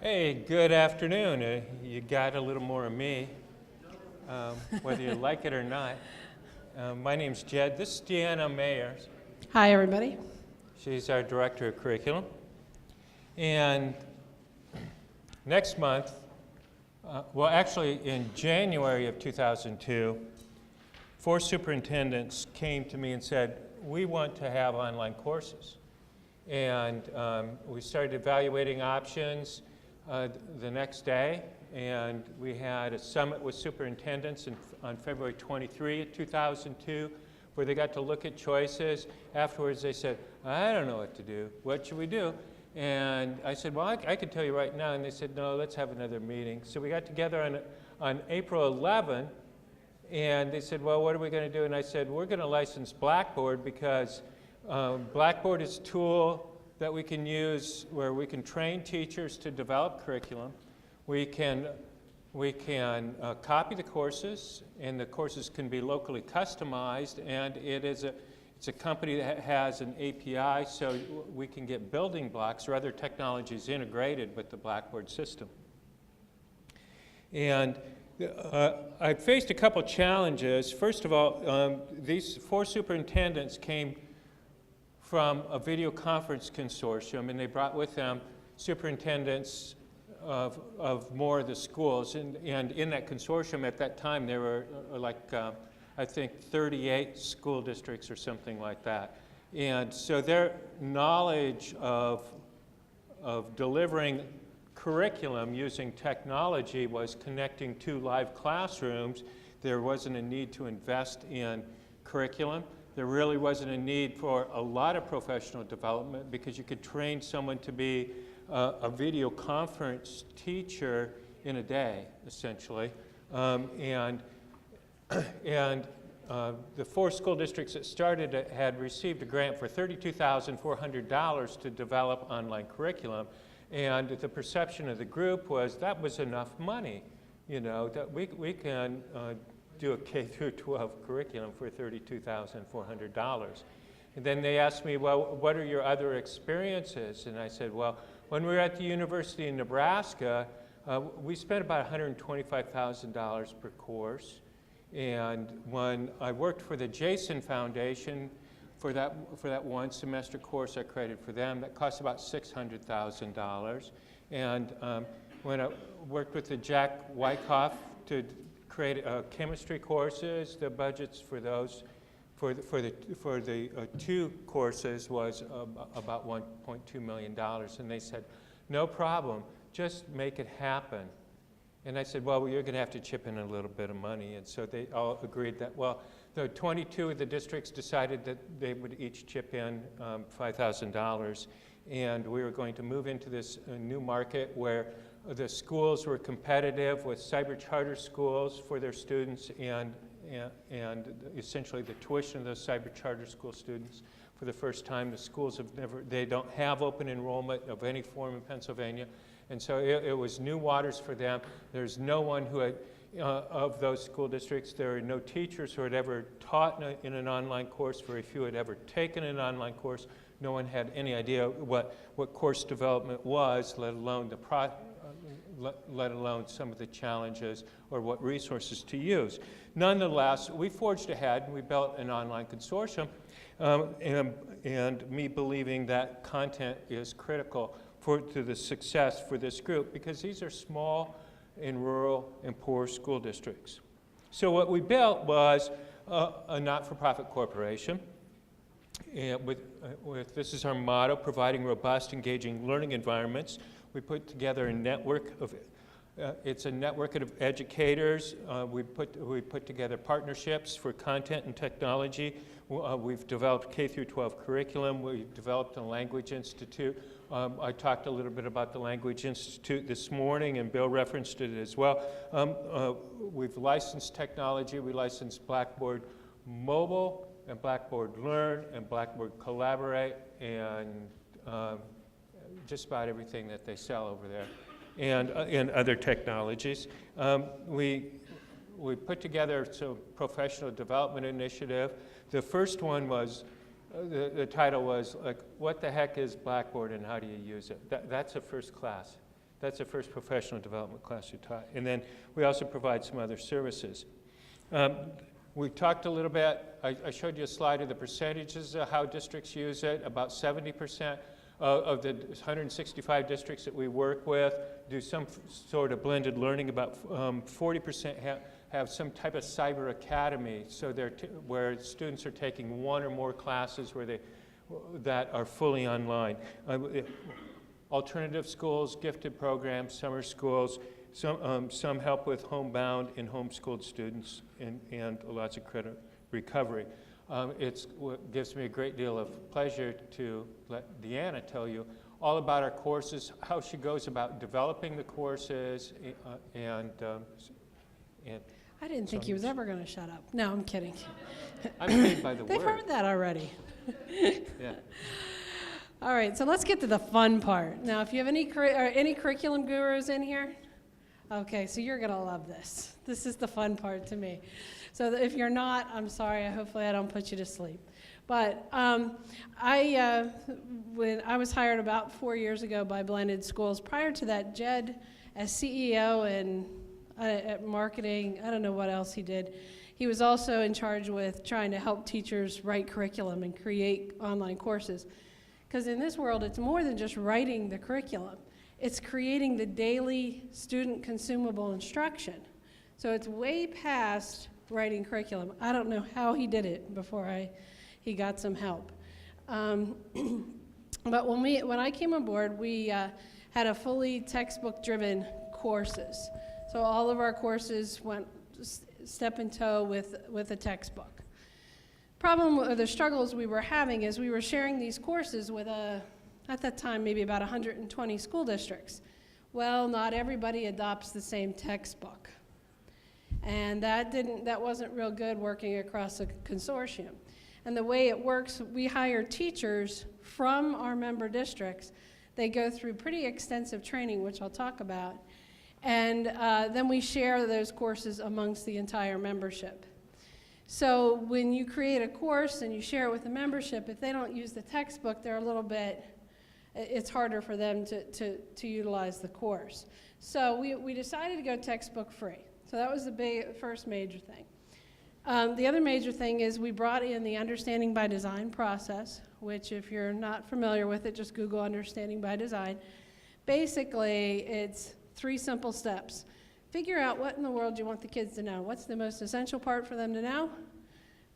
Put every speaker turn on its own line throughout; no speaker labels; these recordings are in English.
Hey, good afternoon. You got a little more of me, whether you like it or not. My name's Jed. This is Deanna Mayers.
Hi, everybody.
She's our Director of Curriculum. And next month, well, actually in January of 2002, 4 superintendents came to me and said, we want to have online courses. And we started evaluating options the next day, and we had a summit with superintendents on February 23, 2002, where they got to look at choices. Afterwards, they said, I don't know what to do. What should we do? And I said, well, I can tell you right now. And they said, no, let's have another meeting. So we got together on April 11, and they said, well, what are we going to do? And I said, we're going to license Blackboard because Blackboard is a tool that we can use where we can train teachers to develop curriculum. We can copy the courses, and the courses can be locally customized, and it's a company that has an API, so we can get building blocks or other technologies integrated with the Blackboard system. And I faced a couple challenges. First of all, these 4 superintendents came from a video conference consortium, and they brought with them superintendents of more of the schools. And in that consortium at that time, there were I think 38 school districts or something like that. And so their knowledge of delivering curriculum using technology was connecting to live classrooms. There wasn't a need to invest in curriculum. There really wasn't a need for a lot of professional development because you could train someone to be a video conference teacher in a day, essentially. The 4 school districts that started it had received a grant for $32,400 to develop online curriculum. And the perception of the group was that was enough money, that we can do a K through 12 curriculum for $32,400. And then they asked me, well, what are your other experiences? And I said, well, when we were at the University of Nebraska, we spent about $125,000 per course. And when I worked for the Jason Foundation, for that one semester course I created for them, that cost about $600,000. And when I worked with the Jack Wyckoff to create chemistry courses, the budgets for those, for the 2 courses was about $1.2 million. And they said, no problem, just make it happen. And I said, well, you're going to have to chip in a little bit of money. And so they all agreed that, well, the 22 of the districts decided that they would each chip in $5,000. And we were going to move into this new market where the schools were competitive with cyber charter schools for their students, and essentially the tuition of those cyber charter school students. For the first time, the schools they don't have open enrollment of any form in Pennsylvania. And so it was new waters for them. There's no one who had, of those school districts, there are no teachers who had ever taught in an online course. Very few had ever taken an online course. No one had any idea what course development was, let alone some of the challenges or what resources to use. Nonetheless, we forged ahead and we built an online consortium, and me believing that content is critical to the success for this group because these are small and rural and poor school districts. So what we built was a not-for-profit corporation. And this is our motto, providing robust, engaging learning environments. We put together a network of, it's a network of educators. We put together partnerships for content and technology. We've developed K through 12 curriculum. We've developed a language institute. I talked a little bit about the Language Institute this morning, and Bill referenced it as well. We've licensed technology. We licensed Blackboard Mobile, and Blackboard Learn, and Blackboard Collaborate, and just about everything that they sell over there, and other technologies. We put together some professional development initiative. The first one was, the title was like, what the heck is Blackboard and how do you use it? That's a first class. That's the first professional development class you taught. And then we also provide some other services. We talked a little bit, I showed you a slide of the percentages of how districts use it. About 70% of the 165 districts that we work with do some sort of blended learning. About 40% have some type of cyber academy, so where students are taking one or more classes that are fully online. Alternative schools, gifted programs, summer schools, some help with homebound and homeschooled students, and lots of credit recovery. It gives me a great deal of pleasure to let Deanna tell you all about our courses, how she goes about developing the courses, and
I didn't think he was ever going to shut up. No, I'm kidding.
I'm paid by the
They've
word.
heard that already.
Yeah.
All right, so let's get to the fun part. Now, if you have any curriculum gurus in here, okay, so you're going to love this. This is the fun part to me. So if you're not, I'm sorry. Hopefully I don't put you to sleep. But when I was hired about 4 years ago by Blended Schools. Prior to that, Jed, as CEO and at marketing, I don't know what else he did. He was also in charge with trying to help teachers write curriculum and create online courses. Because in this world, it's more than just writing the curriculum. It's creating the daily student consumable instruction. So it's way past writing curriculum. I don't know how he did it before he got some help. But when I came on board, we had a fully textbook-driven courses. So all of our courses went step in toe with a textbook. Problem or the struggles we were having is we were sharing these courses with at that time maybe about 120 school districts. Well, not everybody adopts the same textbook. And that wasn't real good working across a consortium. And the way it works, we hire teachers from our member districts. They go through pretty extensive training, which I'll talk about. And then we share those courses amongst the entire membership. So when you create a course and you share it with the membership, if they don't use the textbook, it's harder for them to utilize the course. So we decided to go textbook free. So that was the first major thing. The other major thing is we brought in the Understanding by Design process, which if you're not familiar with it, just Google Understanding by Design. Basically, it's 3 simple steps. Figure out what in the world you want the kids to know. What's the most essential part for them to know?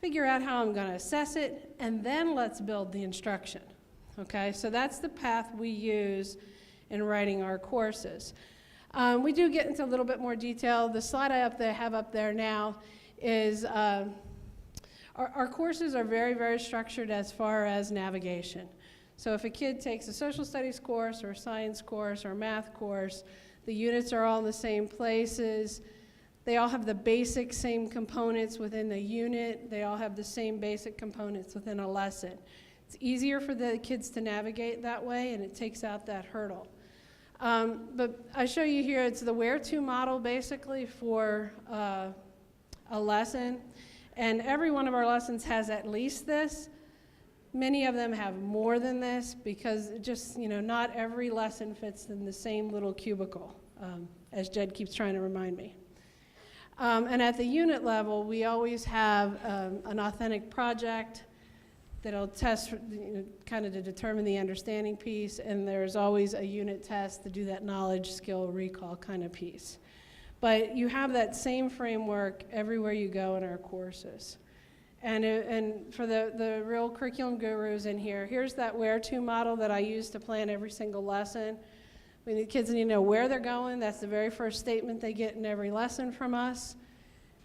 Figure out how I'm going to assess it, and then let's build the instruction. Okay, so that's the path we use in writing our courses. We do get into a little bit more detail. The slide I have up there now is our courses are very, very structured as far as navigation. So if a kid takes a social studies course or a science course or a math course, the units are all in the same places. They all have the basic same components within the unit. They all have the same basic components within a lesson. It's easier for the kids to navigate that way, and it takes out that hurdle. But I show you here, it's the where-to model basically for a lesson. And every one of our lessons has at least this. Many of them have more than this because just, not every lesson fits in the same little cubicle, as Jed keeps trying to remind me. And at the unit level, we always have an authentic project that'll test, kind of to determine the understanding piece, and there's always a unit test to do that knowledge, skill, recall kind of piece. But you have that same framework everywhere you go in our courses. And for the real curriculum gurus in here, here's that where-to model that I use to plan every single lesson. We need kids need to know where they're going. That's the very first statement they get in every lesson from us.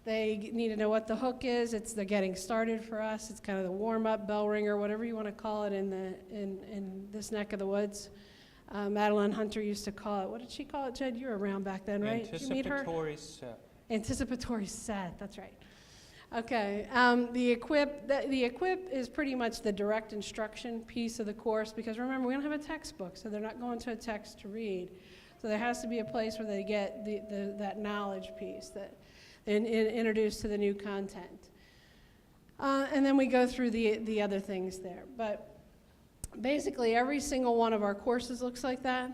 They need to know what the hook is. It's the getting started for us. It's kind of the warm-up, bell ringer, whatever you want to call it in this neck of the woods. Madeline Hunter used to call it, what did she call it, Jed? You were around back then, right? Did you meet her?
Anticipatory set.
Anticipatory set, that's right. Okay, the equip is pretty much the direct instruction piece of the course, because remember, we don't have a textbook, so they're not going to a text to read. So there has to be a place where they get that knowledge piece, and introduced to the new content. And then we go through the other things there. But basically, every single one of our courses looks like that.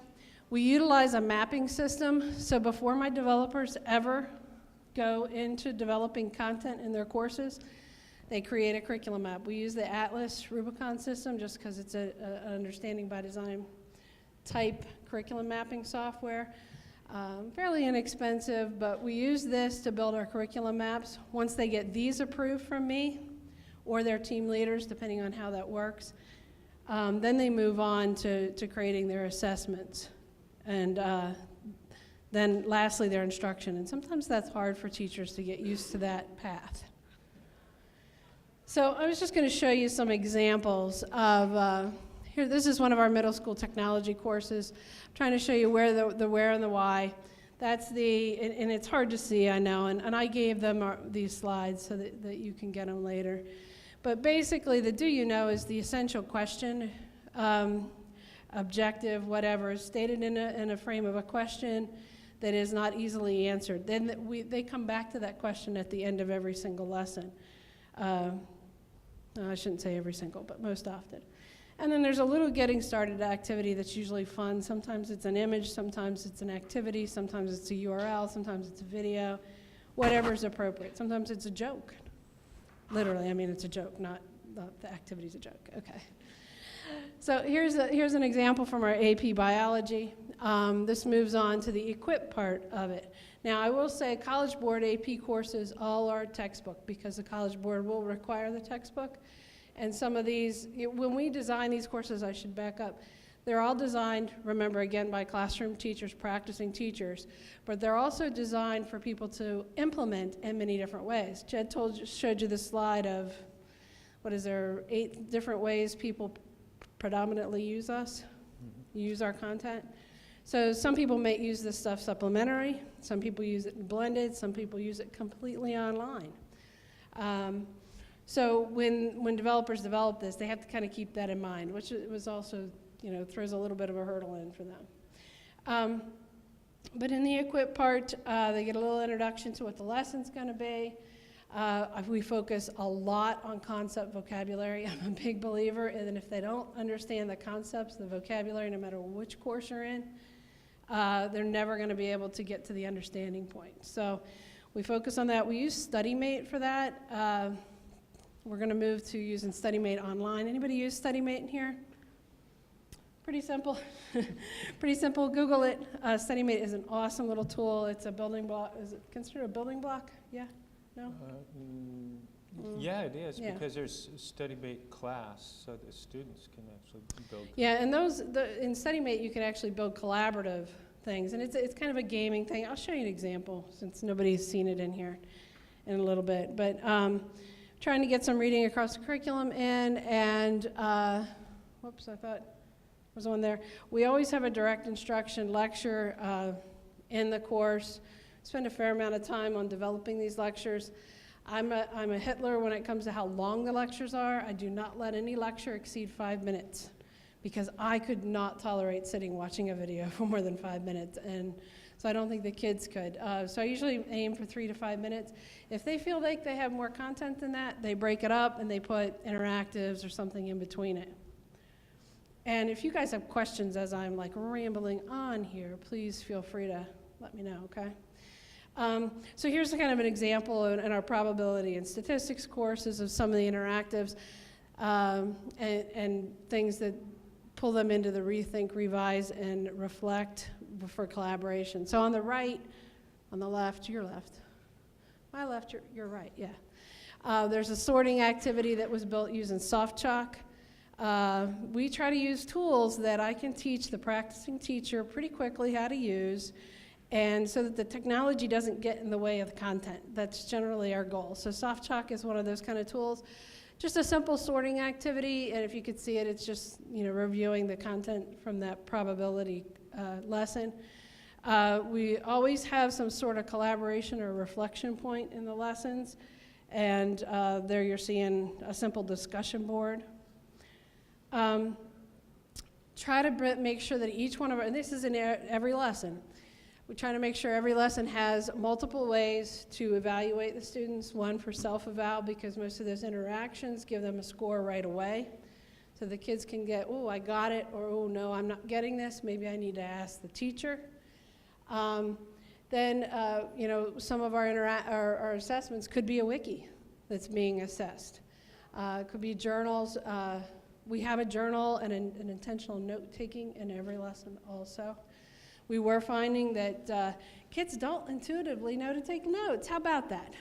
We utilize a mapping system, so before my developers ever go into developing content in their courses, they create a curriculum map. We use the Atlas Rubicon system just because it's an understanding by design type curriculum mapping software. Fairly inexpensive, but we use this to build our curriculum maps. Once they get these approved from me or their team leaders, depending on how that works, then they move on to creating their assessments. And then lastly, their instruction. And sometimes that's hard for teachers to get used to that path. So I was just going to show you some examples of, here, this is one of our middle school technology courses. I'm trying to show you where the where and the why. That's the, and it's hard to see, I know, and I gave them these slides so that you can get them later. But basically, the do you know is the essential question, objective, whatever, is stated in a frame of a question that is not easily answered. Then they come back to that question at the end of every single lesson. I shouldn't say every single, but most often. And then there's a little getting started activity that's usually fun. Sometimes it's an image, sometimes it's an activity, sometimes it's a URL, sometimes it's a video, whatever's appropriate. Sometimes it's a joke. Literally, I mean, it's a joke, not the activity's a joke. Okay. So here's an example from our AP Biology. This moves on to the equip part of it. Now, I will say College Board AP courses all are textbook because the College Board will require the textbook. And some of these, when we design these courses, I should back up, they're all designed, remember again, by classroom teachers, practicing teachers, but they're also designed for people to implement in many different ways. Jed showed you the slide of, 8 different ways people predominantly use us, use our content. So some people may use this stuff supplementary, some people use it blended, some people use it completely online. So when developers develop this, they have to kind of keep that in mind, which was also, throws a little bit of a hurdle in for them. But in the equip part, they get a little introduction to what the lesson's going to be. We focus a lot on concept vocabulary. I'm a big believer in that if they don't understand the concepts, the vocabulary, no matter which course you're in, they're never going to be able to get to the understanding point. So we focus on that. We use StudyMate for that. We're going to move to using StudyMate online. Anybody use StudyMate in here? Pretty simple. Pretty simple. Google it. StudyMate is an awesome little tool. It's a building block. Is it considered a building block? Yeah? No?
Yeah, it is,
Yeah.
because there's StudyMate class, so the students can actually build.
Yeah, and in StudyMate, you can actually build collaborative things, and it's kind of a gaming thing. I'll show you an example, since nobody's seen it in here in a little bit. But trying to get some reading across the curriculum in, and whoops, I thought there was one there. We always have a direct instruction lecture in the course. Spend a fair amount of time on developing these lectures. I'm a Hitler when it comes to how long the lectures are. I do not let any lecture exceed 5 minutes because I could not tolerate sitting watching a video for more than 5 minutes, and so I don't think the kids could. So I usually aim for 3 to 5 minutes. If they feel like they have more content than that, they break it up and they put interactives or something in between it. And if you guys have questions as I'm like rambling on here, please feel free to let me know, okay? So here's kind of an example in our probability and statistics courses of some of the interactives and things that pull them into the rethink, revise, and reflect for collaboration. So on the right, on the left, your left, my left, your right, yeah. There's a sorting activity that was built using soft chalk. We try to use tools that I can teach the practicing teacher pretty quickly how to use, and so that the technology doesn't get in the way of the content. That's generally our goal. So soft chalk is one of those kind of tools. Just a simple sorting activity, and if you could see it, it's just reviewing the content from that probability lesson. We always have some sort of collaboration or reflection point in the lessons, and there you're seeing a simple discussion board. Try to make sure that each one of our, and this is in every lesson, we try to make sure every lesson has multiple ways to evaluate the students. One for self-eval, because most of those interactions give them a score right away. So the kids can get, oh, I got it, or oh, no, I'm not getting this. Maybe I need to ask the teacher. Then, some of our assessments could be a wiki that's being assessed. It could be journals. We have a journal and an intentional note-taking in every lesson also. We were finding that kids don't intuitively know to take notes. How about that?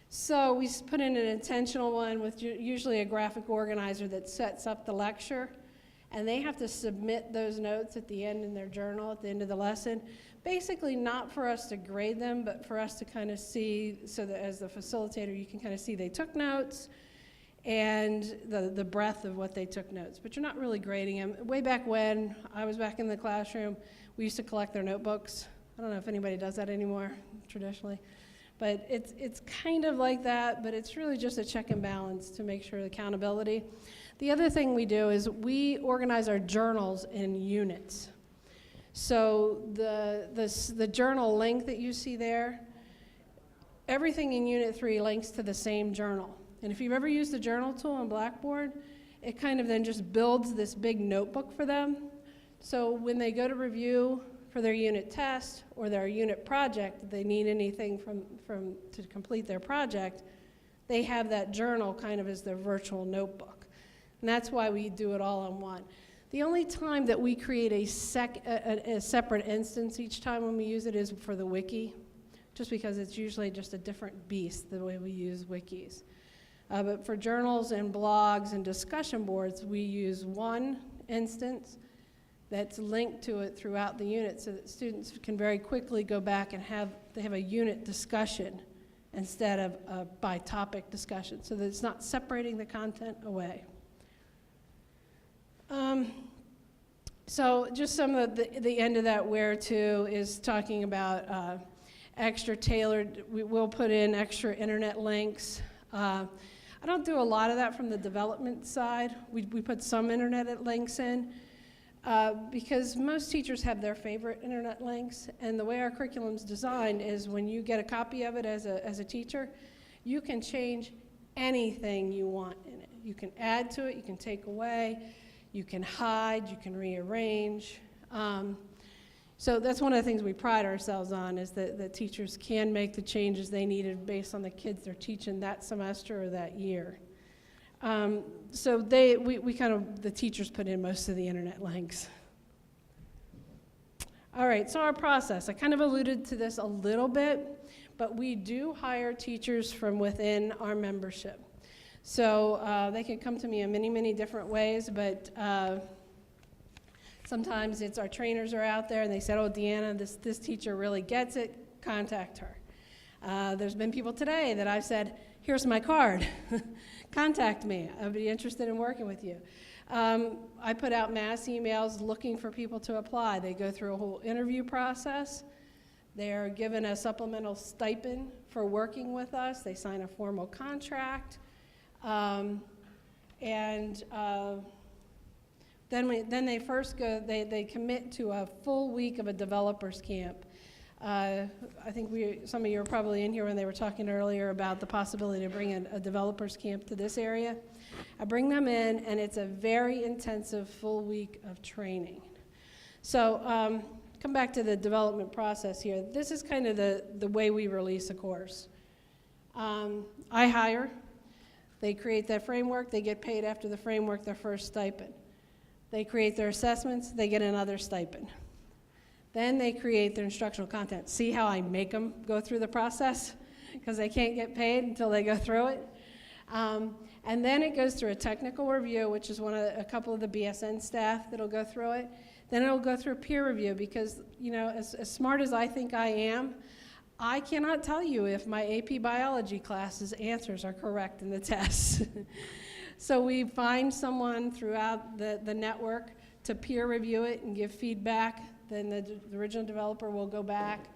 So we put in an intentional one with usually a graphic organizer that sets up the lecture, and they have to submit those notes at the end in their journal at the end of the lesson. Basically not for us to grade them, but for us to kind of see, so that as the facilitator you can kind of see they took notes and the breadth of what they took notes. But you're not really grading them. Way back when I was back in the classroom, we used to collect their notebooks. I don't know if anybody does that anymore traditionally. But it's kind of like that, but it's really just a check and balance to make sure accountability. The other thing we do is we organize our journals in units. So the journal link that you see there, everything in Unit 3 links to the same journal. And if you've ever used the journal tool on Blackboard, it kind of then just builds this big notebook for them. So when they go to review for their unit test or their unit project, if they need anything to complete their project, they have that journal kind of as their virtual notebook. And that's why we do it all in one. The only time that we create a separate instance each time when we use it is for the wiki, just because it's usually just a different beast the way we use wikis. But for journals and blogs and discussion boards, we use one instance that's linked to it throughout the unit so that students can very quickly go back and have a unit discussion instead of a by topic discussion, so that it's not separating the content away. So just some of the end of that where to is talking about extra tailored, we will put in extra internet links. I don't do a lot of that from the development side. We put some internet links in because most teachers have their favorite internet links, and the way our curriculum's designed is when you get a copy of it as a teacher, you can change anything you want in it. You can add to it, you can take away, you can hide, you can rearrange. So that's one of the things we pride ourselves on, is that teachers can make the changes they needed based on the kids they're teaching that semester or that year. So the teachers put in most of the internet links. All right, so our process. I kind of alluded to this a little bit, but we do hire teachers from within our membership. So they can come to me in many, many different ways, but sometimes it's our trainers are out there and they said, oh, Deanna, this teacher really gets it, contact her. There's been people today that I've said, here's my card, contact me, I'd be interested in working with you. I put out mass emails looking for people to apply. They go through a whole interview process. They're given a supplemental stipend for working with us. They sign a formal contract. Then they first go, they commit to a full week of a developers camp. I think some of you were probably in here when they were talking earlier about the possibility to bring in a developers camp to this area. I bring them in, and it's a very intensive full week of training. So come back to the development process here. This is kind of the way we release a course. I hire. They create that framework, they get paid after the framework their first stipend. They create their assessments, they get another stipend. Then they create their instructional content. See how I make them go through the process? Because they can't get paid until they go through it. And then it goes through a technical review, which is a couple of the BSN staff that'll go through it. Then it'll go through peer review because, as smart as I think I am, I cannot tell you if my AP biology class's answers are correct in the tests. So we find someone throughout the network to peer review it and give feedback. Then the original developer will go back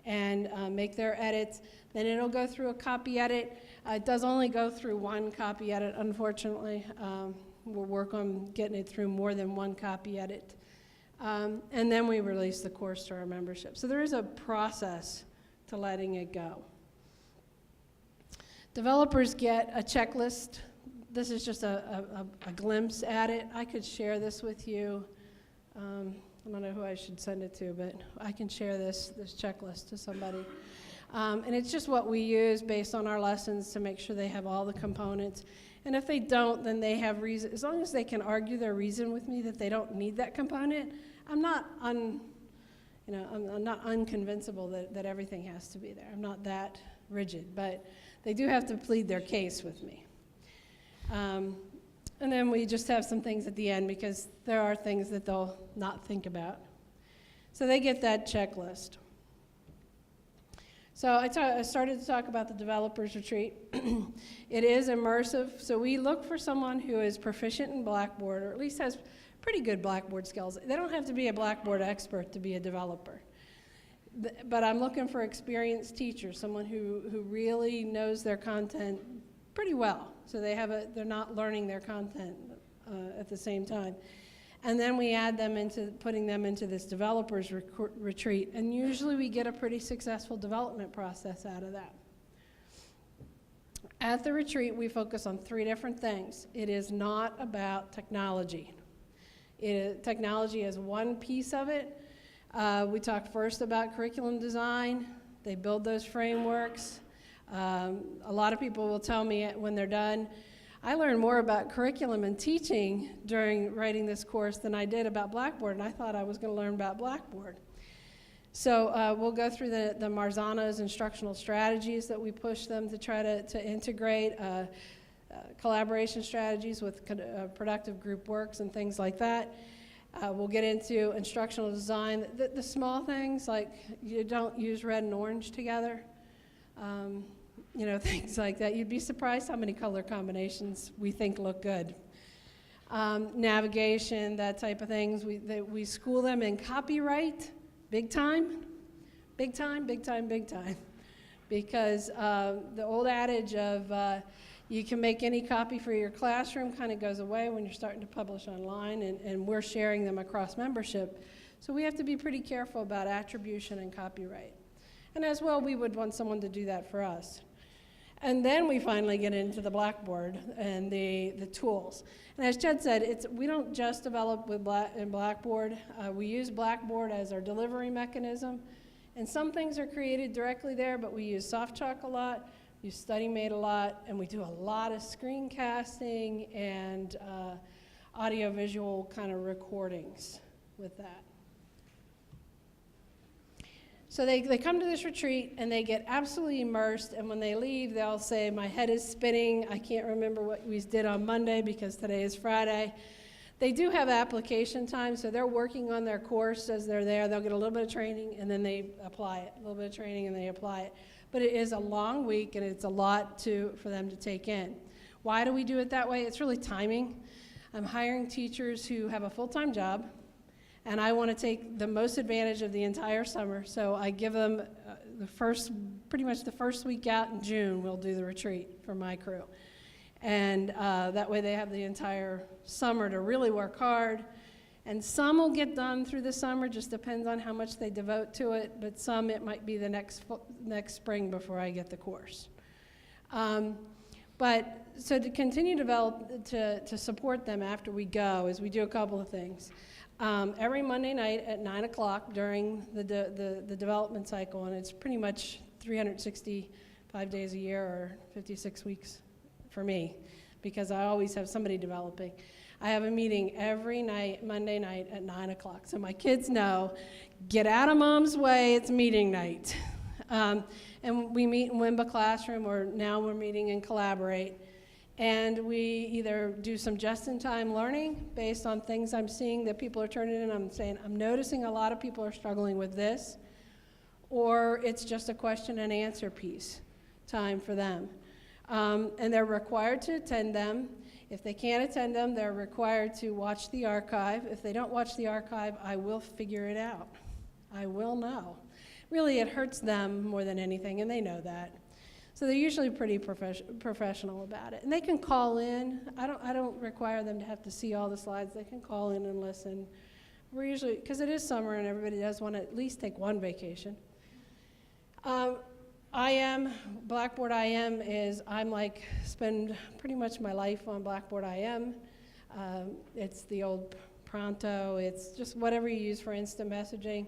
and make their edits. Then it'll go through a copy edit. It does only go through one copy edit, unfortunately. We'll work on getting it through more than one copy edit. And then we release the course to our membership. So there is a process to letting it go. Developers get a checklist this is just a glimpse at it. I could share this with you. I don't know who I should send it to, but I can share this checklist to somebody. And it's just what we use based on our lessons to make sure they have all the components. And if they don't, then they have reason. As long as they can argue their reason with me that they don't need that component, I'm not I'm not unconvincible that everything has to be there. I'm not that rigid, but they do have to plead their case with me. And then we just have some things at the end because there are things that they'll not think about. So they get that checklist. So I started to talk about the developers retreat. It is immersive, so we look for someone who is proficient in Blackboard, or at least has pretty good Blackboard skills. They don't have to be a Blackboard expert to be a developer. But I'm looking for experienced teachers, someone who really knows their content pretty well, so they're not learning their content at the same time. And then we add them putting them into this developers retreat, and usually we get a pretty successful development process out of that. At the retreat, we focus on 3 different things. It is not about technology. Technology is one piece of it. We talked first about curriculum design. They build those frameworks. A lot of people will tell me when they're done, I learned more about curriculum and teaching during writing this course than I did about Blackboard, and I thought I was going to learn about Blackboard. So we'll go through the Marzano's instructional strategies that we push them to try to integrate, collaboration strategies with productive group works and things like that. We'll get into instructional design, the small things like you don't use red and orange together. Things like that. You'd be surprised how many color combinations we think look good. Navigation, that type of things. We school them in copyright, big time. Because the old adage of you can make any copy for your classroom kind of goes away when you're starting to publish online, and we're sharing them across membership. So we have to be pretty careful about attribution and copyright. And as well, we would want someone to do that for us. And then we finally get into the Blackboard and the tools. And as Jed said, we don't just develop in Blackboard. We use Blackboard as our delivery mechanism. And some things are created directly there, but we use SoftChalk a lot, use StudyMate a lot, and we do a lot of screencasting and audio-visual kind of recordings with that. So they come to this retreat and they get absolutely immersed, and when they leave, they'll say, my head is spinning, I can't remember what we did on Monday because today is Friday. They do have application time, so they're working on their course as they're there. They'll get a little bit of training and then they apply it, a little bit of training and they apply it. But it is a long week and it's a lot for them to take in. Why do we do it that way? It's really timing. I'm hiring teachers who have a full-time job, and I want to take the most advantage of the entire summer, so I give them pretty much the first week out in June, we'll do the retreat for my crew. And that way they have the entire summer to really work hard. And some will get done through the summer, just depends on how much they devote to it, but some it might be the next spring before I get the course. But so to continue to support them after we go is we do a couple of things. Every Monday night at 9 o'clock during the development cycle, and it's pretty much 365 days a year or 56 weeks for me, because I always have somebody developing. I have a meeting every night, Monday night at 9 o'clock. So my kids know, get out of mom's way, it's meeting night. And we meet in Wimba Classroom, or now we're meeting in Collaborate. And we either do some just-in-time learning based on things I'm seeing that people are turning in. I'm saying, I'm noticing a lot of people are struggling with this. Or it's just a question and answer piece time for them. And they're required to attend them. If they can't attend them, they're required to watch the archive. If they don't watch the archive, I will figure it out. I will know. Really, it hurts them more than anything, and they know that. So they're usually pretty professional about it. And they can call in. I don't require them to have to see all the slides. They can call in and listen. We're usually, because it is summer and everybody does want to at least take one vacation. Blackboard IM is, spend pretty much my life on Blackboard IM. It's the old Pronto, it's just whatever you use for instant messaging.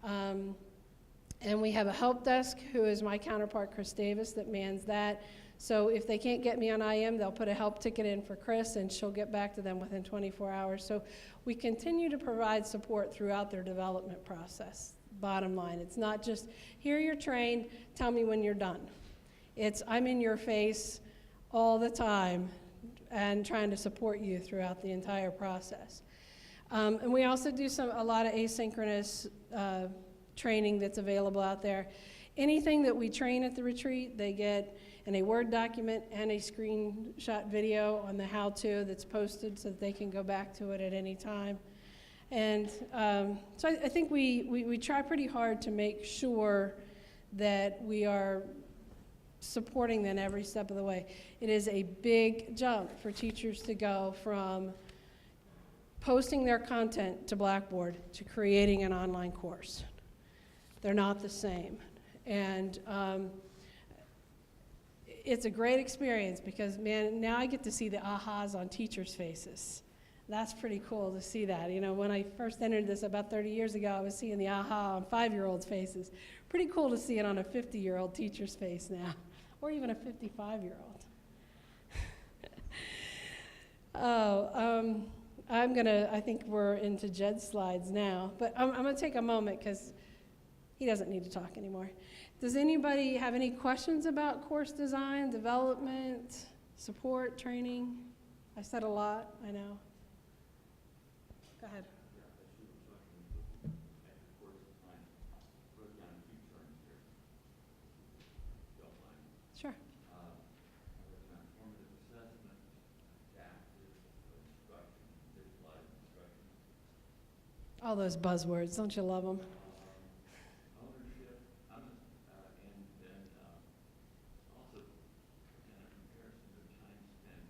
And we have a help desk, who is my counterpart, Chris Davis, that mans that. So if they can't get me on IM, they'll put a help ticket in for Chris, and she'll get back to them within 24 hours. So we continue to provide support throughout their development process. Bottom line, it's not just, here you're trained, tell me when you're done. It's, I'm in your face all the time and trying to support you throughout the entire process. And we also do a lot of asynchronous training that's available out there. Anything that we train at the retreat, they get in a Word document and a screenshot video on the how-to that's posted so that they can go back to it at any time. And so I think we try pretty hard to make sure that we are supporting them every step of the way. It is a big jump for teachers to go from posting their content to Blackboard to creating an online course. They're not the same. And it's a great experience because, man, now I get to see the ahas on teachers' faces. That's pretty cool to see that. You know, when I first entered this about 30 years ago, I was seeing the aha on 5-year-olds' faces. Pretty cool to see it on a 50-year-old teacher's face now, or even a 55-year-old. I think we're into Jed's slides now, but I'm gonna take a moment because he doesn't need to talk anymore. Does anybody have any questions about course design, development, support, training? I said a lot, I know. Go ahead. Sure.
Formative assessment, adaptive instruction, visualized instruction.
All those buzzwords, don't you love them?
Ownership, and then also in a comparison to time spent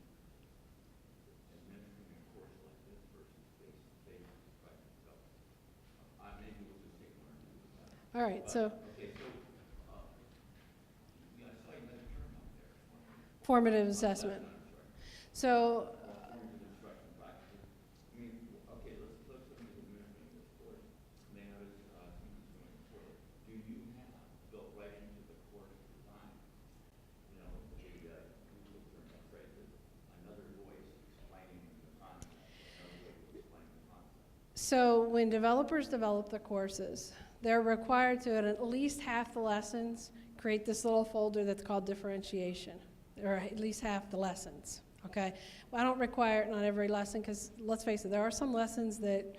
administering a course like this versus face-to-face instruction. So maybe we'll just take one or two of that.
All right, so
Okay, so I saw you had a term up there.
formative assessment. So
Formative instruction practices. I mean, okay, let's look at the administering this course. May notice students doing poorly. Do you have built right into the course design, you know, another voice explaining the concept, another way to explain the concept?
So when developers develop the courses, they're required to, at least half the lessons, create this little folder that's called differentiation, or at least half the lessons, okay? Well, I don't require it on every lesson because, let's face it, there are some lessons that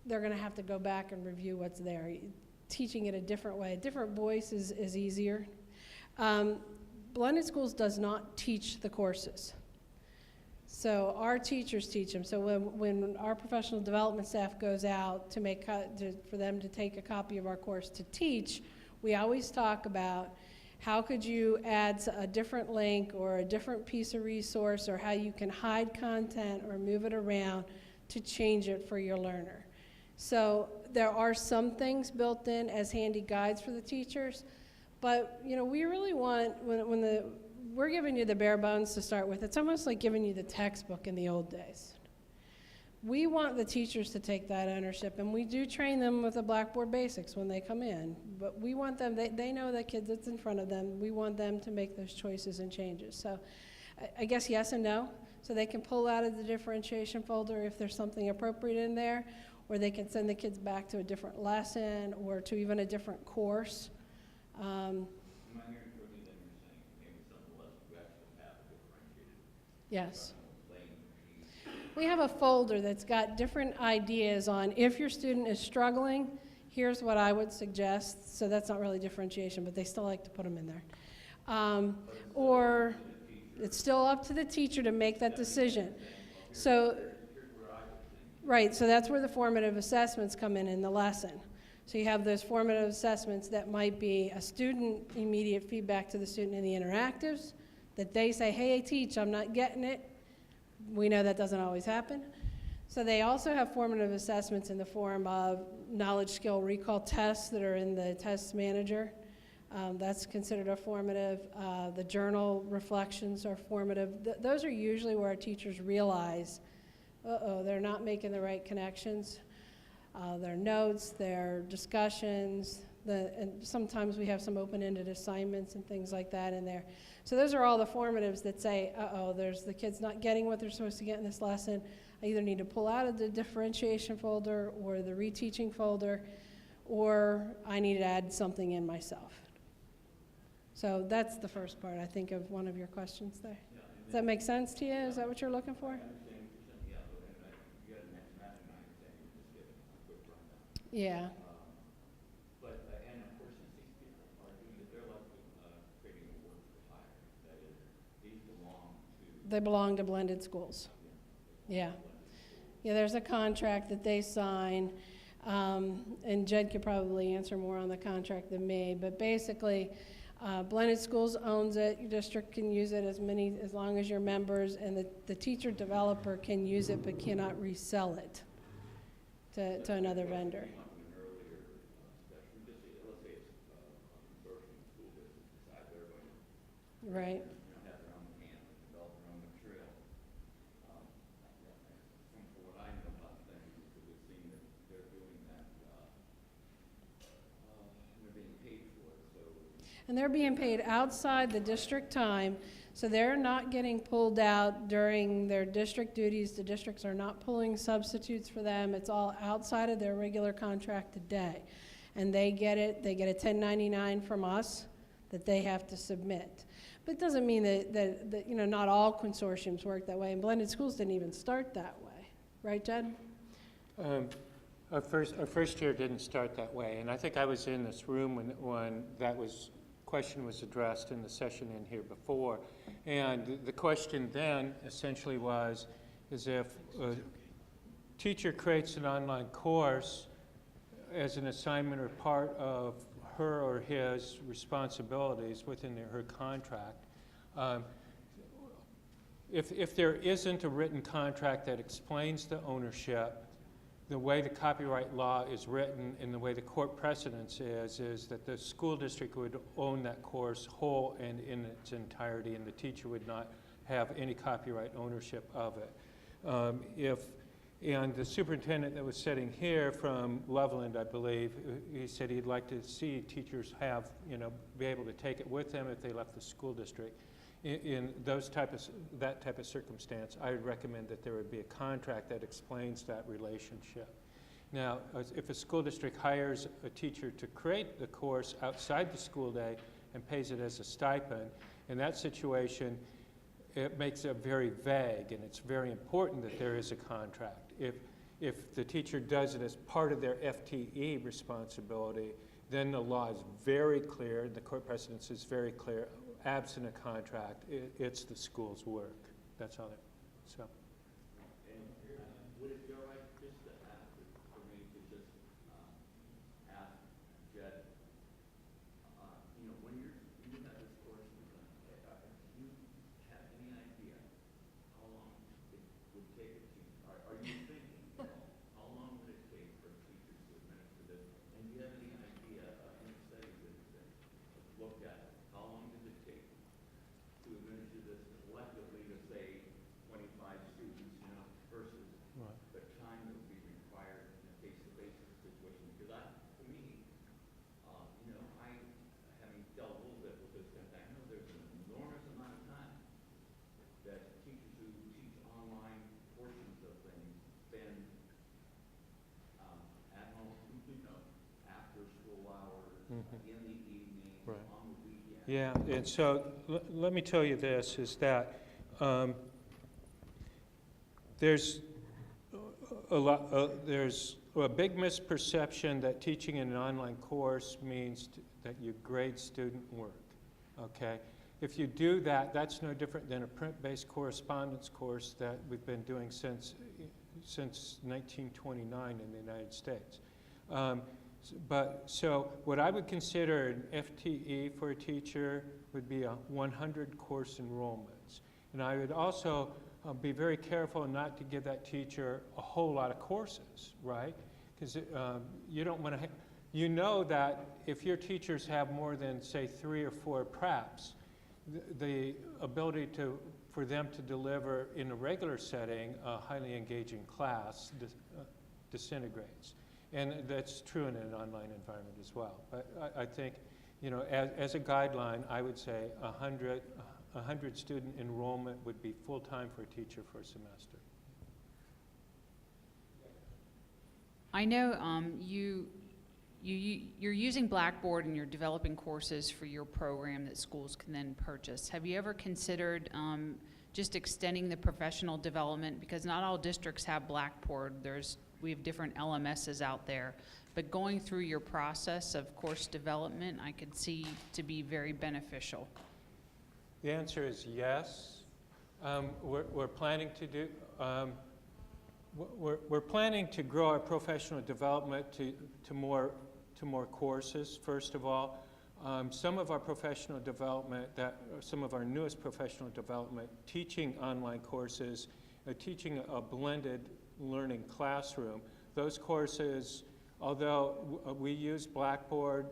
they're going to have to go back and review what's there. Teaching it a different way, a different voice is easier. Blended Schools does not teach the courses. So our teachers teach them. So when our professional development staff goes out for them to take a copy of our course to teach, we always talk about how could you add a different link or a different piece of resource, or how you can hide content or move it around to change it for your learner. So there are some things built in as handy guides for the teachers, but you know, we really want, we're giving you the bare bones to start with. It's almost like giving you the textbook in the old days. We want the teachers to take that ownership, and we do train them with the Blackboard basics when they come in, but we want them, they know the kid that's in front of them. We want them to make those choices and changes. So I guess yes and no. So they can pull out of the differentiation folder if there's something appropriate in there, or they can send the kids back to a different lesson or to even a different course.
Am I hearing correctly that you're saying maybe some of the lessons you actually have a differentiated
Yes.
playing machine?
We have a folder that's got different ideas on if your student is struggling, here's what I would suggest. So that's not really differentiation, but they still like to put them in there. Or it's still up to the teacher to make that decision. So, right, so that's where the formative assessments come in the lesson. So you have those formative assessments that might be a student immediate feedback to the student in the interactives, that they say, hey, teach, I'm not getting it. We know that doesn't always happen. So they also have formative assessments in the form of knowledge, skill, recall tests that are in the test manager. That's considered a formative. The journal reflections are formative. Those are usually where our teachers realize, they're not making the right connections. Their notes, their discussions, and sometimes we have some open-ended assignments and things like that in there. So those are all the formatives that say, there's the kid's not getting what they're supposed to get in this lesson. I either need to pull out of the differentiation folder or the reteaching folder, or I need to add something in myself. So that's the first part, I think, of one of your questions there.
Yeah,
Does that make sense to you? Is that what you're looking for?
I understand what you're saying, yeah, but you got an next map, and I understand you're just giving a quick rundown.
Yeah.
And of course, since these people are doing it, they're like creating a work for hire. That is, these belong to.
They belong to blended schools. Yeah. Yeah, there's a contract that they sign, and Jed could probably answer more on the contract than me, but basically, blended schools owns it. Your district can use it as long as you're members, and the teacher developer can use it but cannot resell it to another vendor. Right.
Have their own camp, develop their own material. From what I know about things, it would seem that they're doing that, and they're being paid for it, so.
And they're being paid outside the district time, so they're not getting pulled out during their district duties. The districts are not pulling substitutes for them. It's all outside of their regular contracted day. And they get a 1099 from us that they have to submit. But it doesn't mean that not all consortiums work that way, and blended schools didn't even start that way. Right, Jed?
Our first year didn't start that way, and I think I was in this room when that question was addressed in the session in here before. And the question then essentially is if a teacher creates an online course as an assignment or part of her or his responsibilities within her contract. If there isn't a written contract that explains the ownership, the way the copyright law is written and the way the court precedence is that the school district would own that course whole and in its entirety, and the teacher would not have any copyright ownership of it. And the superintendent that was sitting here from Loveland, I believe, he said he'd like to see teachers be able to take it with them if they left the school district. In that type of circumstance, I would recommend that there would be a contract that explains that relationship. Now, if a school district hires a teacher to create the course outside the school day and pays it as a stipend, in that situation, it makes it very vague, and it's very important that there is a contract. If the teacher does it as part of their FTE responsibility, then the law is very clear, the court precedence is very clear. Absent a contract, it's the school's work. That's all. So.
And would it be all right just to ask for me to just ask Jed, when you have this course, do you have any idea how long it would take a teacher? Are you thinking how long would it take for teachers to administer this? And do you have any idea, any studies that looked at it? How long does it take to administer this collectively to say 25 students, versus the time that would be required in a face-to-face situation? Because to me, I, having dealt a little bit with this kind of thing, I know there's an enormous amount of time that teachers who teach online portions of things spend at home, after school hours, in the evening, on the weekend.
Yeah, and so let me tell you this, is that there's a big misperception that teaching in an online course means that you grade student work, okay? If you do that, that's no different than a print-based correspondence course that we've been doing since 1929 in the United States. So what I would consider an FTE for a teacher would be 100 course enrollments. And I would also be very careful not to give that teacher a whole lot of courses, right? Because you don't want to you know that if your teachers have more than, say, 3 or 4 preps, the ability for them to deliver in a regular setting a highly engaging class disintegrates. And that's true in an online environment as well. But I think, you know, as a guideline, I would say 100 student enrollment would be full-time for a teacher for a semester.
I know you're using Blackboard and you're developing courses for your program that schools can then purchase. Have you ever considered just extending the professional development? Because not all districts have Blackboard. We have different LMSs out there. But going through your process of course development, I could see to be very beneficial.
The answer is yes. We're planning to do. We're planning to grow our professional development to more courses. First of all, some of our professional development, some of our newest professional development, teaching online courses, teaching a blended learning classroom. Those courses, although we use Blackboard,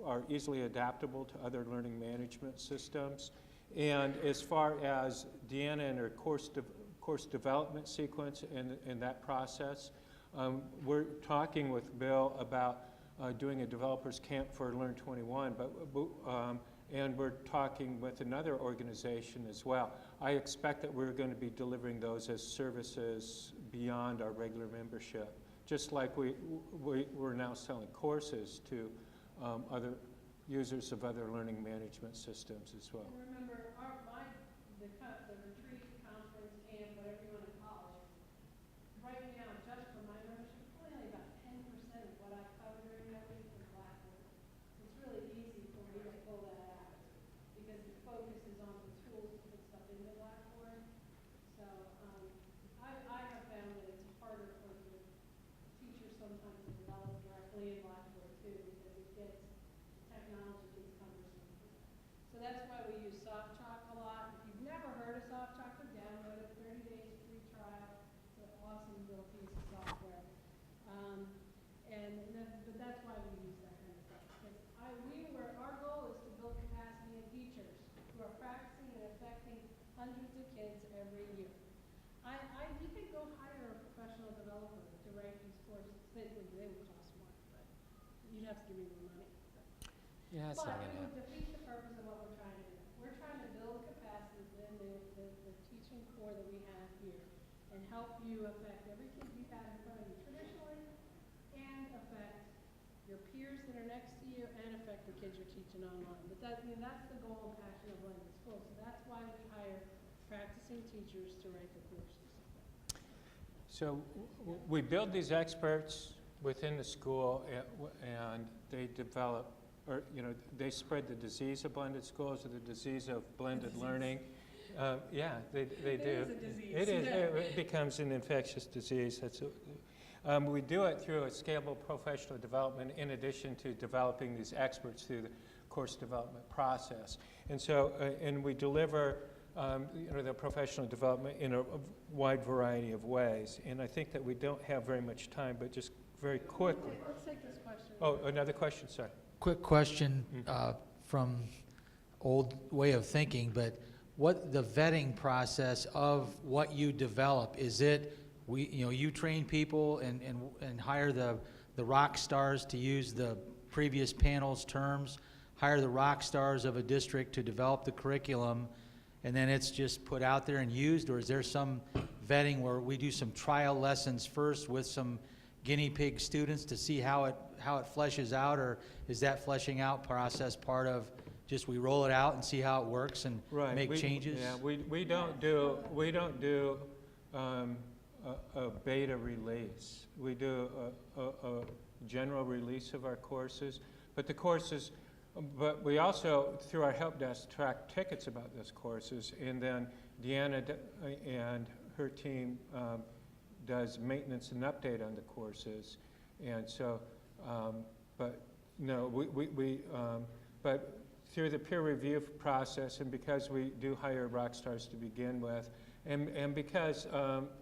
are easily adaptable to other learning management systems. And as far as Deanna and her course development sequence in that process, we're talking with Bill about doing a developers camp for Learn21, and we're talking with another organization as well. I expect that we're going to be delivering those as services beyond our regular membership, just like we're now selling courses to other users of other learning management systems as well.
And remember, the retreat, conference, camp, whatever you want to call it, right now, just for my membership, only about 10% of what I cover during that week is Blackboard. It's really easy for me to pull that out because the focus is on the tools to put stuff into Blackboard. So I have found that it's harder for the teachers sometimes to develop directly in Blackboard too because technology gets cumbersome. So that's why we use SoftChalk a lot. If you've never heard of SoftChalk, go download it, 30 days free trial. It's an awesome little piece of software. But that's why we use that kind of stuff. Because our goal is to build capacity in teachers who are practicing and affecting hundreds of kids every year. You could go hire a professional developer to write these courses. They would cost more, but you'd have to give me more money.
Yeah, it's not
But
gonna
it would
happen.
defeat the purpose of what we're trying to do. We're trying to build capacity within the teaching core that we have here and help you affect every kid you have in front of you traditionally and affect your peers that are next to you and affect the kids you're teaching online. But that's the goal and passion of Blended School. So that's why we hire practicing teachers to write the courses.
So we build these experts within the school, and they develop, or they spread the disease of blended schools or the disease of blended learning. Yeah, they do.
It is a disease.
It is.
Yeah.
It becomes an infectious disease. We do it through a scalable professional development in addition to developing these experts through the course development process. And so, and we deliver the professional development in a wide variety of ways. And I think that we don't have very much time, but just very quickly.
Let's take this question.
Oh, another question, sir.
Quick question from old way of thinking, but what the vetting process of what you develop, is it you train people and hire the rock stars, to use the previous panel's terms, hire the rock stars of a district to develop the curriculum, and then it's just put out there and used, or is there some vetting where we do some trial lessons first with some guinea pig students to see how it fleshes out, or is that fleshing out process part of just we roll it out and see how it works and make changes?
Yeah, we don't do a beta release. We do a general release of our courses, but we also, through our help desk, track tickets about those courses, and then Deanna and her team does maintenance and update on the courses, and so, but through the peer review process, and because we do hire rock stars to begin with, and because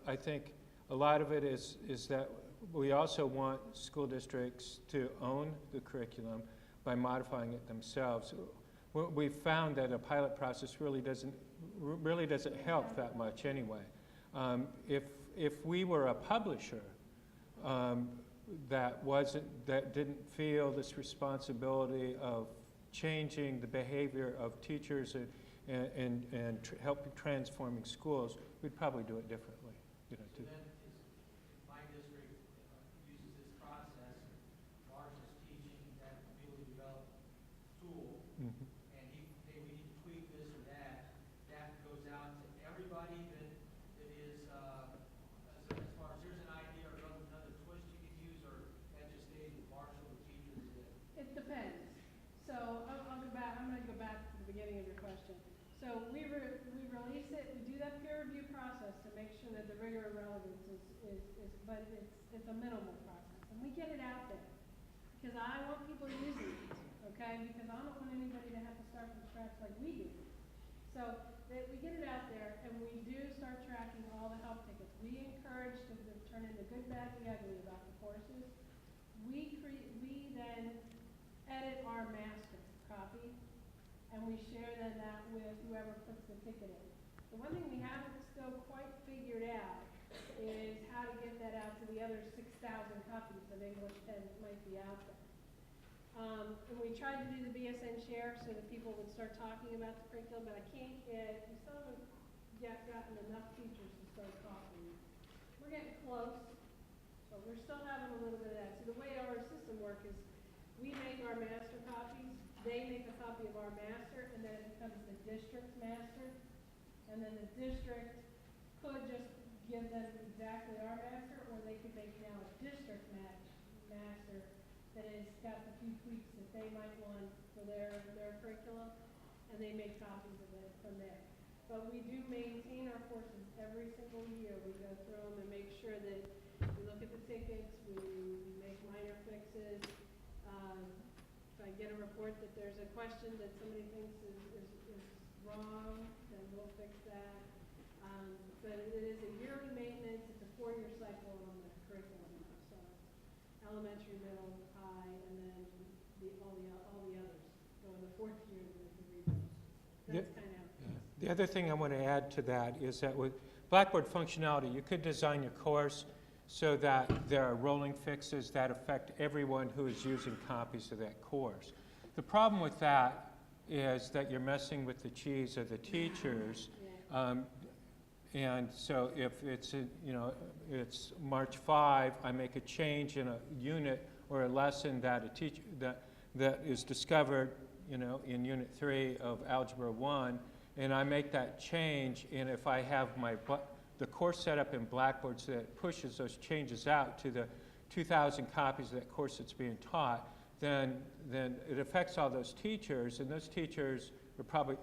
I think a lot of it is that we also want school districts to own the curriculum by modifying it themselves. We found that a pilot process really doesn't help that much anyway. If we were a publisher that didn't feel this responsibility of changing the behavior of teachers and helping transforming schools, we'd probably do it differently. You know,
So then, my district uses this process. Lars is teaching that newly developed tool,
Mhm.
and hey, we need to tweak this or that. That goes out to everybody that is, as far as there's an idea or another twist you could use, or that just stays with Marshall, the teacher is it.
It depends. So I'll go back, I'm gonna go back to the beginning of your question. So we release it, we do that peer review process to make sure that the rigor and relevance but it's a minimal process. And we get it out there, because I want people using it, okay? Because I don't want anybody to have to start from scratch like we do. So that we get it out there, and we do start tracking all the help tickets. We encourage to turn in the good, bad, and the ugly about the courses. We then edit our master copy, and we share then that with whoever puts the ticket in. The one thing we haven't still quite figured out is how to get that out to the other 6,000 copies of English 10 that might be out there. And we tried to do the BSN share so that people would start talking about the curriculum, but I can't get, we still haven't yet gotten enough teachers to start talking. We're getting close, but we're still having a little bit of that. So the way our system works is we make our master copies, they make a copy of our master, and then it becomes the district's master. And then the district could just give them exactly our master, or they could make now a district master that has got the few tweaks that they might want for their curriculum, and they make copies of it from there. But we do maintain our courses every single year. We go through them and make sure that we look at the tickets, we make minor fixes. If I get a report that there's a question that somebody thinks is wrong, then we'll fix that. But it is a yearly maintenance. It's a 4-year cycle on the curriculum. So it's elementary, middle, high, and then all the others go in the 4th year with the rebuild. That's kind of how it goes.
The other thing I want to add to that is that with Blackboard functionality, you could design your course so that there are rolling fixes that affect everyone who is using copies of that course. The problem with that is that you're messing with the cheese of the teachers. And so if it's, it's March 5, I make a change in a unit or a lesson that a teacher that is discovered, in Unit 3 of Algebra 1, and I make that change, and if I have the course set up in Blackboard so that it pushes those changes out to the 2,000 copies of that course that's being taught, then it affects all those teachers, and those teachers are probably,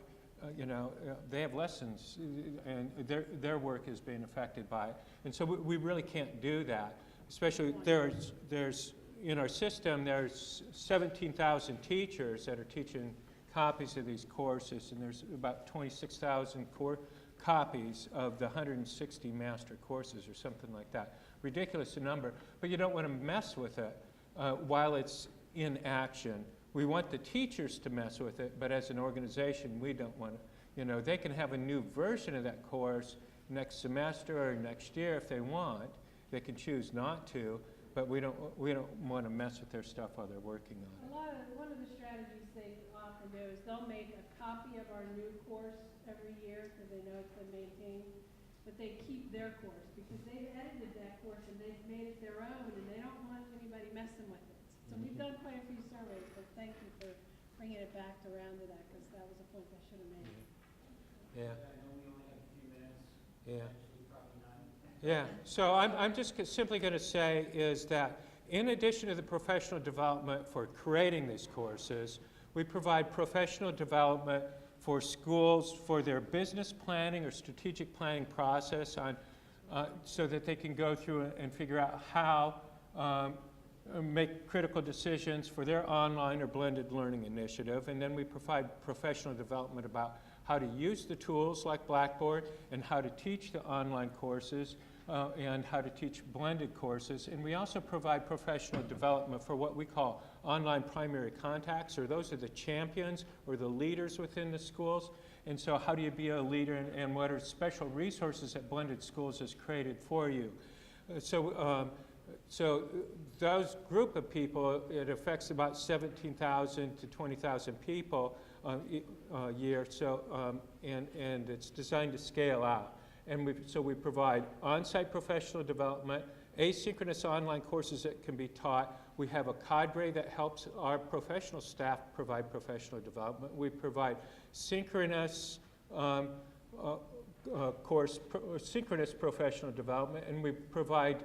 they have lessons, and their work is being affected by it. And so we really can't do that, especially there's in our system, there's 17,000 teachers that are teaching copies of these courses, and there's about 26,000 copies of the 160 master courses or something like that. Ridiculous number, but you don't want to mess with it while it's in action. We want the teachers to mess with it, but as an organization, we don't want to. They can have a new version of that course next semester or next year if they want. They can choose not to, but we don't want to mess with their stuff while they're working on it.
One of the strategies they often do is they'll make a copy of our new course every year because they know it's been maintained, but they keep their course because they've edited that course and they've made it their own, and they don't want anybody messing with it. So we've done quite a few surveys, but thank you for bringing it back around to that, because that was a point I should have made.
Yeah.
I know we only have a few minutes.
Yeah.
Actually, probably not.
Yeah, so I'm just simply going to say is that in addition to the professional development for creating these courses, we provide professional development for schools for their business planning or strategic planning process so that they can go through and figure out how make critical decisions for their online or blended learning initiative. And then we provide professional development about how to use the tools like Blackboard and how to teach the online courses and how to teach blended courses. And we also provide professional development for what we call online primary contacts, or those are the champions or the leaders within the schools. And so how do you be a leader, and what are special resources that Blended Schools has created for you? So those group of people, it affects about 17,000 to 20,000 people a year. So and it's designed to scale out. And so we provide on-site professional development, asynchronous online courses that can be taught. We have a cadre that helps our professional staff provide professional development. We provide synchronous synchronous professional development, and we provide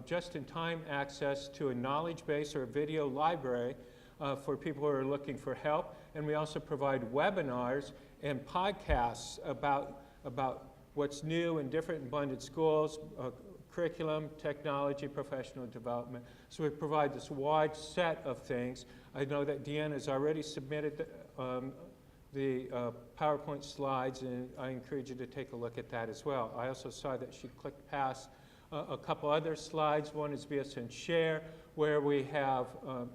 just-in-time access to a knowledge base or a video library for people who are looking for help. And we also provide webinars and podcasts about what's new and different in Blended Schools, curriculum, technology, professional development. So we provide this wide set of things. I know that Deanna has already submitted the PowerPoint slides, and I encourage you to take a look at that as well. I also saw that she clicked past a couple other slides. One is BSN Share, where we have,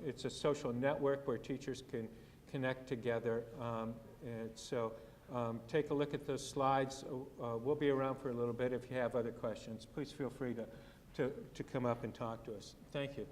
it's a social network where teachers can connect together. And so take a look at those slides. We'll be around for a little bit. If you have other questions, please feel free to come up and talk to us. Thank you.